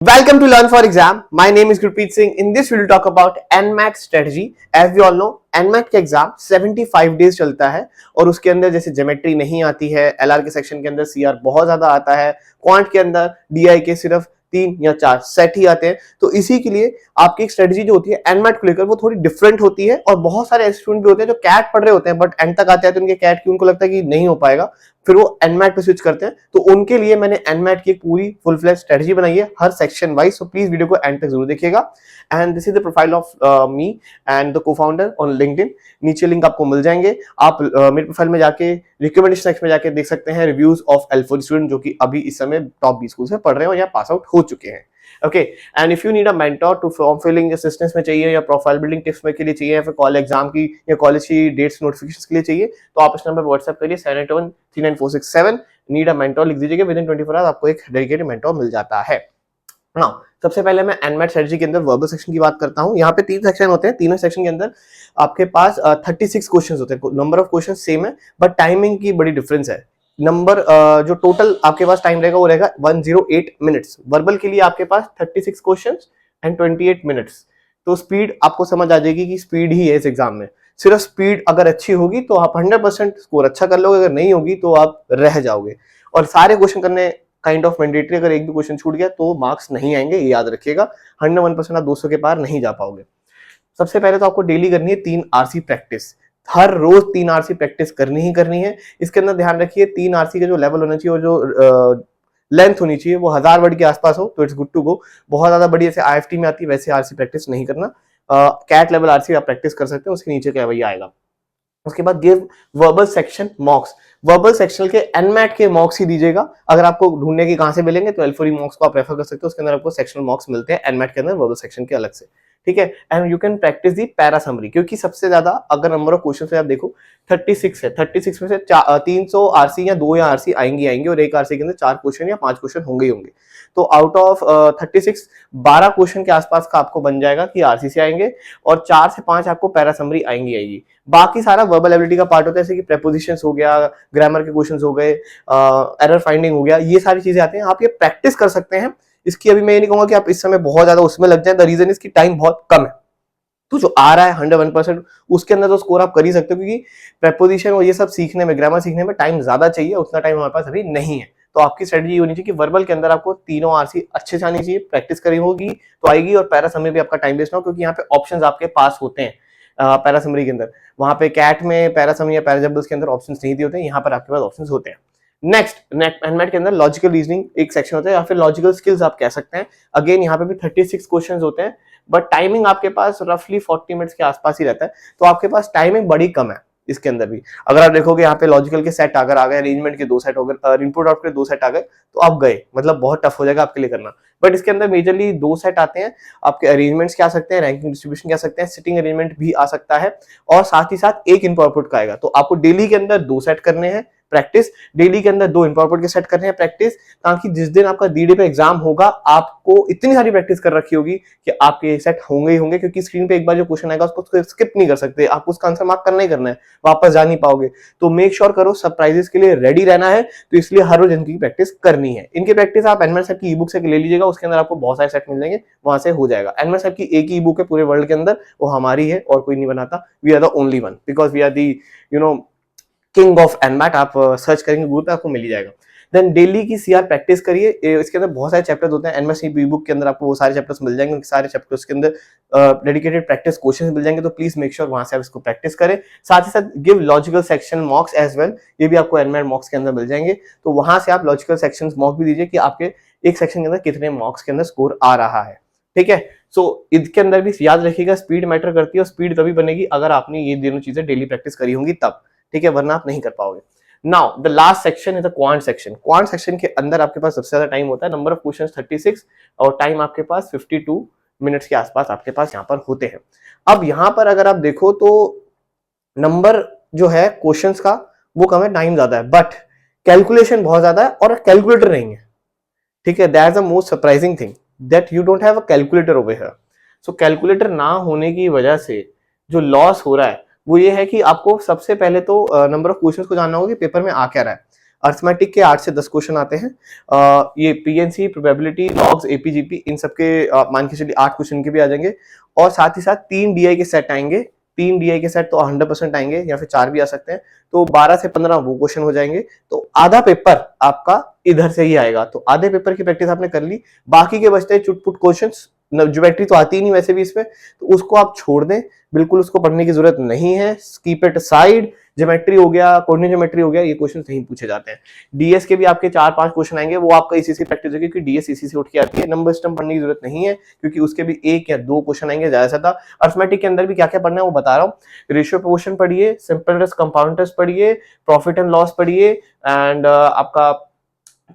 Welcome to Learn for Exam. My name is Gurpreet Singh. In this video, we'll talk about NMAT strategy. As we all know, NMAT का exam 75 days चलता है और उसके अंदर जैसे geometry नहीं आती है, LR के सेक्शन के अंदर CR बहुत ज्यादा आता है, क्वांट के अंदर DI के सिर्फ 3 या 4 सेट ही आते हैं। तो इसी के लिए आपकी एक स्ट्रेटजी जो होती है NMAT को लेकर वो थोड़ी डिफरेंट होती है और बहुत सारे स्टूडेंट भी होते हैं जो कैट पढ़ रहे होते हैं बट एंड तक आते हैं तो उनके कैट की उनको लगता है कि नहीं हो पाएगा, फिर वो एनमैट पे स्विच करते हैं। तो उनके लिए मैंने एनमैट की एक पूरी फुल फ्लैश स्ट्रेटजी बनाई है हर section wise. So please video को एंड तक जरूर देखिएगा। And this is the profile of me and the co-founder on LinkedIn. नीचे लिंक आपको मिल जाएंगे। आप मेरे प्रोफाइल में जाके रिकमेंडेशन सेक्शन में जाके देख सकते हैं रिव्यूज ऑफ L4 स्टूडेंट जो कि अभी इस समय टॉप 20 स्कूल से पढ़ रहे हैं और यहाँ पास आउट हो चुके हैं। Okay, and if you need a mentor to form filling assistance में चाहिए या प्रोफाइल बिल्डिंग टिप्स में के लिए चाहिए या फिर कॉलेज एग्जाम की या कॉलेज की डेट्स नोटिफिकेशंस के लिए चाहिए तो आप इस नंबर पर व्हाट्सएप करिए 78139467। नीड अ मेंटर लिख दीजिएगा, विद इन 24 आवर्स आपको एक डेडिकेटेड मेंटर मिल जाता है। नाउ सबसे पहले मैं एनमैट स्ट्रेटजी के अंदर वर्बल सेक्शन की बात करता हूं। यहाँ पे 3 सेक्शन होते हैं, तीनों सेक्शन के अंदर आपके पास 36 क्वेश्चंस होते हैं। नंबर ऑफ क्वेश्चन सेम है बट टाइमिंग की बड़ी डिफरेंस है। नंबर जो टोटल आपके पास टाइम रहेगा वो रहेगा 108 मिनट्स। वर्बल के लिए आपके पास 36 क्वेश्चंस एंड 28 मिनट्स। तो स्पीड आपको समझ आ जाएगी कि स्पीड ही है इस एग्जाम में। सिर्फ स्पीड अगर अच्छी होगी तो आप 100% स्कोर अच्छा कर लोगे, अगर नहीं होगी तो आप रह जाओगे। और सारे क्वेश्चन करने काइंड ऑफ मैंडेटरी, अगर एक भी क्वेश्चन छूट गया तो मार्क्स नहीं आएंगे, ये याद रखिएगा। 101% आप 200 के पार नहीं जा पाओगे। सबसे पहले तो आपको डेली करनी है 3 आरसी प्रैक्टिस। हर रोज 3 आरसी प्रैक्टिस करनी ही करनी है। इसके अंदर ध्यान रखिए 3 आरसी का जो लेवल होना चाहिए और जो लेंथ होनी चाहिए वो 1000 वर्ड के आसपास हो तो इट्स गुड टू गो। बहुत ज्यादा बड़ी जैसे IFT में आती है वैसे आरसी प्रैक्टिस नहीं करना। कैट लेवल आरसी आप प्रैक्टिस कर सकते हैं, उसके नीचे क्या वही आएगा। उसके बाद give verbal section मॉक्स। Verbal section के एनमैट के मॉक्स ही दीजिएगा। अगर आपको ढूंढने की कहां से मिलेंगे तो L4 मॉक्स को आप रेफर कर सकते हो, उसके अंदर आपको सेक्शनल मॉक्स मिलते हैं एनमैट के अंदर वर्बल सेक्शन के अलग से। ठीक है, and you can practice the para summary, क्योंकि सबसे ज्यादा अगर नंबर ऑफ क्वेश्चन आप देखो 36 है, 36 में से 300 आरसी या 2 या आरसी आएंगी और एक आरसी के अंदर 4 क्वेश्चन या 5 क्वेश्चन होंगे ही होंगे। तो आउट ऑफ 36 12 क्वेश्चन के आसपास का आपको बन जाएगा कि आरसी से आएंगे और 4 से 5 आपको पैरा समरी आएंगी। बाकी सारा वर्बल एबिलिटी का पार्ट होता है, जैसे कि प्रेपोजिशंस हो गया, ग्रामर के क्वेश्चंस हो गए, एरर फाइंडिंग हो गया, ये सारी चीजें आती हैं। आप ये प्रैक्टिस कर सकते हैं। इसकी अभी मैं ये नहीं कहूंगा कि आप इस समय बहुत ज्यादा उसमें लग जाए। द रीजन इसकी टाइम बहुत कम है। तो जो आ रहा है 101% उसके अंदर तो स्कोर आप कर ही सकते हो, क्योंकि प्रेपोजिशन और ये सब सीखने में, ग्रामर सीखने में टाइम ज्यादा चाहिए, उतना टाइम हमारे पास अभी नहीं है। तो आपकी स्ट्रेटजी होनी चाहिए कि वर्बल के अंदर आपको तीनों आरसी अच्छे से आनी चाहिए, प्रैक्टिस करी होगी तो आएगी, और पैरा समरी भी आपका टाइम वेस्ट ना हो, क्योंकि यहाँ पे ऑप्शंस आपके पास होते हैं पैरा समरी के अंदर। वहां पे कैट में पैरा समरी या पैराजम्बल्स के अंदर ऑप्शंस नहीं दिए होते हैं, यहाँ पर आपके पास ऑप्शंस होते हैं। नेक्स्ट एनमैट के अंदर लॉजिकल रीजनिंग एक सेक्शन होता है, या फिर लॉजिकल स्किल्स आप कह सकते हैं। अगेन यहाँ पे भी 36 क्वेश्चंस होते हैं बट टाइमिंग आपके पास रफली 40 मिनट्स के आसपास ही रहता है। तो आपके पास टाइमिंग बड़ी कम है इसके अंदर भी। अगर आप देखोगे यहाँ पे लॉजिकल के सेट अगर आ गए, अरेंजमेंट के 2 सेट हो गए, इनपुट आउटपुट के 2 सेट आ गए तो आप गए, मतलब बहुत टफ हो जाएगा आपके लिए करना। बट इसके अंदर मेजरली 2 सेट आते हैं। आपके अरेंजमेंट्स क्या आ सकते हैं, रैंकिंग डिस्ट्रीब्यूशन क्या आ सकते हैं, सिटिंग अरेंजमेंट भी आ सकता है, और साथ ही साथ एक इनपुट आउटपुट का आएगा। तो आपको डेली के अंदर 2 सेट करने हैं प्रैक्टिस, डेली के अंदर 2 इनपुट के सेट करने हैं प्रैक्टिस, ताकि जिस दिन आपका डी पे एग्जाम होगा आपको इतनी सारी प्रैक्टिस कर रखी होगी कि आपके सेट होंगे ही होंगे। क्योंकि स्क्रीन पे एक बार जो क्वेश्चन आएगा उसको स्किप नहीं कर सकते, आपको उसका आंसर मार्क करना ही करना है, वापस जा नहीं पाओगे। तो मेक श्योर करो सरप्राइजेस के लिए रेडी रहना है, तो इसलिए हर रोज इनकी प्रैक्टिस करनी है। इनकी प्रैक्टिस आप एनमैट साहब की ई बुक से ले लीजिएगा, उसके अंदर आपको बहुत सारे सेट मिल जाएंगे, वहां से हो जाएगा। एनमैट साहब की एक ही ई बुक है पूरे वर्ल्ड के अंदर, वो हमारी है और कोई नहीं बनाता। We are the only one, because we are the king of NMAT. आप सर्च करेंगे गूगल पे आपको मिल ही जाएगा। देन डेली की सीआर प्रैक्टिस करिए। इसके अंदर बहुत सारे चैप्टर्स होते हैं, एनमैट ई बुक के अंदर आपको वो सारे चैप्टर्स मिल जाएंगे। सारे चैप्टर्स के अंदर डेडिकेटेड प्रैक्टिस क्वेश्चंस मिल जाएंगे, तो प्लीज मेक श्योर वहां से आप इसको प्रैक्टिस करें। साथ ही साथ give logical section mocks as well, ये भी आपको एनमैट मॉक्स के अंदर मिल जाएंगे। तो वहां से आप लॉजिकल सेक्शन मॉक भी दीजिए कि आपके एक सेक्शन के अंदर कितने मॉक्स के अंदर स्कोर आ रहा है। ठीक है, सो इसके अंदर भी याद रखिएगा स्पीड मैटर करती है, और स्पीड तभी बनेगी अगर आपने ये दोनों चीजें डेली प्रैक्टिस करी होंगी तब। ठीक है, वरना आप नहीं कर पाओगे। Now the last section is the quant section. Quant section के अंदर आपके पास सबसे ज्यादा टाइम होता है, नंबर ऑफ क्वेश्चंस 36 और टाइम आपके पास 52 मिनट्स के आसपास आपके पास यहाँ पर होते हैं। अब यहाँ पर अगर आप देखो तो नंबर जो है क्वेश्चंस का वो कम है, टाइम ज्यादा है, बट कैलकुलेशन बहुत ज्यादा है और कैलकुलेटर नहीं है। ठीक है, that is the most surprising thing that you don't have a calculator over here. So calculator ना होने की वजह से जो लॉस हो रहा है वो ये है कि आपको सबसे पहले तो नंबर ऑफ क्वेश्चंस को जानना होगा कि पेपर में आ क्या रहा है। अर्थमेटिक के 8 से 10 क्वेश्चन आते हैं। ये पीएनसी, प्रोबेबिलिटी, लॉग्स, एपीजीपी, इन सबके मान के चलिए 8 क्वेश्चन के भी आ जाएंगे। और साथ ही साथ 3 डीआई के सेट आएंगे। 3 डीआई के सेट तो 100% आएंगे, या फिर 4 भी आ सकते हैं। तो 12 से 15 वो क्वेश्चन हो जाएंगे। तो आधा पेपर आपका इधर से ही आएगा। तो आधे पेपर की प्रैक्टिस आपने कर ली, बाकी के बचते चुटपुट क्वेश्चंस, ज्योमेट्री तो आती ही नहीं वैसे भी इसमें, तो उसको आप छोड़ दें, बिल्कुल उसको पढ़ने की जरूरत नहीं है। Keep it side. ज्योमेट्री हो गया, कोऑर्डिनेट ज्योमेट्री हो गया, ये क्वेश्चन नहीं पूछे जाते हैं। डीएस के भी आपके 4-5 क्वेश्चन आएंगे, वो आपका इसी से प्रैक्टिस होगी, क्योंकि डीएस इसी से उठ के आती है। नंबर सिस्टम पढ़ने की जरूरत नहीं है, क्योंकि उसके भी 1 या 2 क्वेश्चन आएंगे ज्यादा से ज्यादा। अर्थमेटिक के अंदर भी क्या क्या पढ़ना है वो बता रहा हूँ। रेशियो प्रोपोर्शन पढ़िए, सिंपल इंटरेस्ट, कंपाउंड इंटरेस्ट पढ़िए, प्रॉफिट एंड लॉस पढ़िए, एंड आपका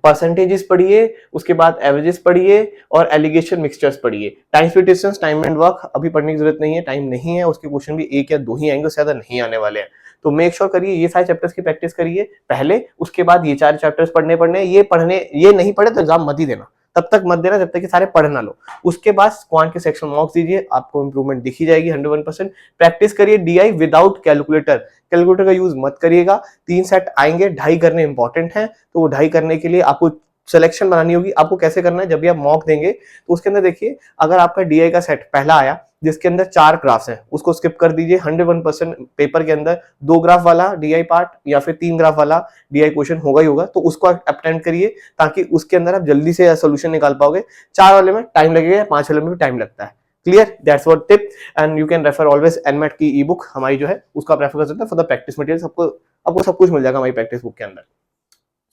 परसेंटेजेस पढ़िए, उसके बाद एवरेजेस पढ़िए, और एलिगेशन मिक्सचर्स पढ़िए। Time speed distance, time and work अभी पढ़ने की जरूरत नहीं है, टाइम नहीं है, उसके क्वेश्चन भी 1 या 2 ही आएंगे, उससे ज्यादा नहीं आने वाले हैं। तो मेक श्योर करिए ये सारे चैप्टर्स की प्रैक्टिस करिए पहले, उसके बाद ये 4 चैप्टर्स पढ़ने ये नहीं पढ़े तो एग्जाम मत ही देना, तब तक मत देना जब तक कि सारे पढ़ ना लो। उसके बाद क्वांट के सेक्शन मॉक्स दीजिए, आपको इंप्रूवमेंट दिखी जाएगी 101%। प्रैक्टिस करिए डीआई विदाउट कैलकुलेटर, कैलकुलेटर का यूज मत करिएगा। 3 सेट आएंगे, 2.5 करने इंपॉर्टेंट है, तो वो 2.5 करने के लिए आपको सिलेक्शन बनानी होगी। आपको कैसे करना है, जब भी आप मॉक देंगे तो उसके अंदर देखिए, अगर आपका डीआई का सेट पहला आया जिसके अंदर 4 ग्राफ्स हैं, उसको स्किप कर दीजिए। 101% पेपर के अंदर 2 ग्राफ वाला डीआई पार्ट या फिर 3 ग्राफ वाला डीआई क्वेश्चन होगा ही होगा, तो उसको अटेम्प्ट करिए, ताकि उसके अंदर आप जल्दी से सोल्यूशन निकाल पाओगे। 4 वाले में टाइम लगेगा, 5 वाले में भी टाइम लगता है। Clear, that's what tip. And you can refer always NMAT की ई बुक हमारी जो है उसका प्रेफर कर सकते हैं फॉर द प्रैक्टिस मटेरियल। आपको सब कुछ मिल जाएगा हमारी प्रैक्टिस बुक के अंदर।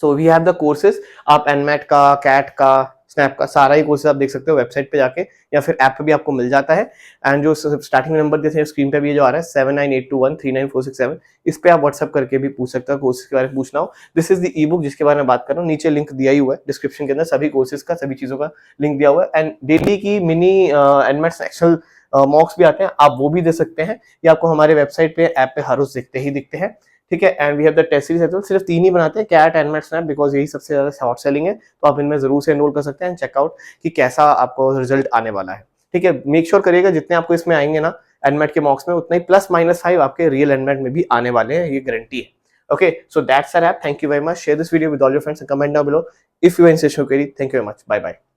So we have the courses, आप एनमेट का, कैट का, स्नैप का सारा ही कोर्सेज आप देख सकते हो वेबसाइट पे जाके, या फिर ऐप पे भी आपको मिल जाता है। एंड जो स्टार्टिंग नंबर जैसे स्क्रीन पे भी जो आ रहा है 7982139467, इस पे आप व्हाट्सएप करके भी पूछ सकते हो, कोर्सेज के बारे में पूछना हो। This is the E book जिसके बारे में बात कर रहा हूँ, नीचे लिंक दिया ही हुआ है डिस्क्रिप्शन के अंदर, सभी कोर्सेज का, सभी चीजों का लिंक दिया हुआ है। एंड डेली की मिनी एनमेट सेक्शनल मॉक्स भी आते हैं, आप वो भी दे सकते हैं, ये आपको हमारे वेबसाइट पे, ऐप पे हर रोज दिखते हैं। ठीक है। And we have the test series as well, सिर्फ 3 ही बनाते हैं, कैट, एनमेट, स्नैप, बिकॉज यही सबसे ज्यादा शॉर्ट सेलिंग है, तो आप इनमें जरूर से एनरोल कर सकते हैं। चेकआउट कि कैसा आपको रिजल्ट आने वाला है। ठीक है, मेक श्योर करिएगा जितने आपको इसमें आएंगे ना एनमेट के मॉक्स में, उतना ही +-5 आपके रियल एनमेट में भी आने वाले हैं, ये गारंटी है। Okay, so that's our app. Thank you very much. Share this video with all your friends and comment down below if you are in session query. Thank you very much. Bye bye.